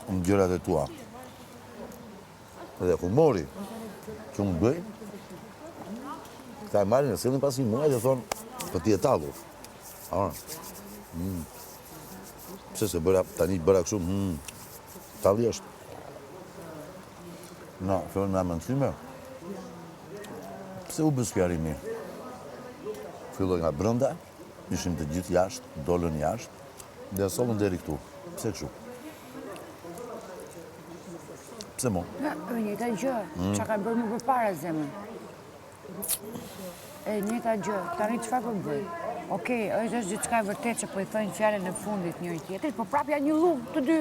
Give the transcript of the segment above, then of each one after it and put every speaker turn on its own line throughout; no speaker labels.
në gjërat e tua. Dhe humori që më bëj, këta e marrin e sillin pas një muaj dhe thonë, po ti e tallur. Pse se tani bëra kështu, talli është. Na, fillon nga mëndësime. Pse u bë sqarimi? Filloi nga brenda, ishim të gjithë jashtë, dolën jashtë, dhe sollën deri këtu. Pse kështu? Pse mo?
Njëta gjë, që ka bërë më përpara zemën. Njëta gjë, tani çfarë po bëj? Okej, është diçka e vërtetë që po i thënë fjalën e fundit njëri tjetrit, po prap janë një lum të dy.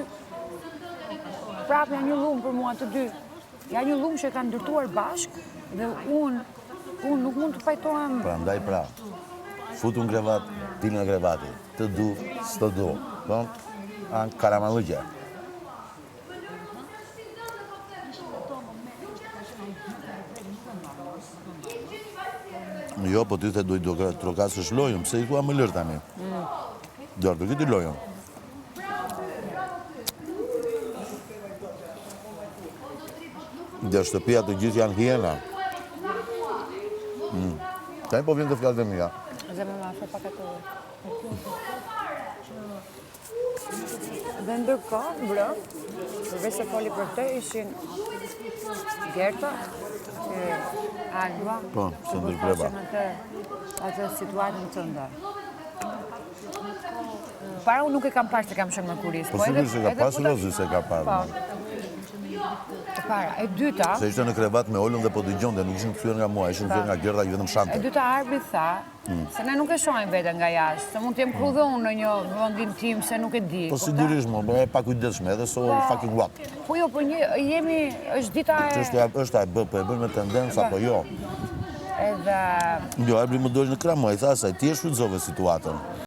Prap janë një lum për mua të dy. Janë një lum që kanë ndërtuar bashkë dhe unë nuk mund të pajtohem.
Prandaj pra, futu në krevat, pil nga krevati, të du, s'të du. Anë karamallëgje. Jo, po ty the doj trokasësh lojën, pse i thua më lërë tani? Gjorë, do këti lojën. Dhe shtëpia të gjithë janë hiena. Tani po vjen të fjalët e mia.
Zemë ma fë pak ato. Dhe ndërkohë, përveç se foli për të, ishin Gerta, Alba,
se ndërgreva.
Atë situatën të ndër. Para unë nuk e kam parë se kam shënë Mërkuris.
Po sigurisht se ka pasur Rozi se ka parë.
Para, e dyta...
Se ishte në krevat me Olën dhe po dëgjonte, nuk ishin kthyer nga mua, ishin kthyer nga Gerda i vetëm shante.
E dyta Arbi tha, se ne nuk e shohim veten nga jashtë, se mund të jem kru dhe unë në një vendin tim se nuk e di.
Po sigurisht mo, e pa kujdesshme, edhe so fucking what.
Po jo, po jemi, është dita e...
Është e bë, po e bën me tendencë apo jo?
Edhe...
Jo, Arbi më doli në krah mua, i tha asaj, ti e shfrytëzove situatën.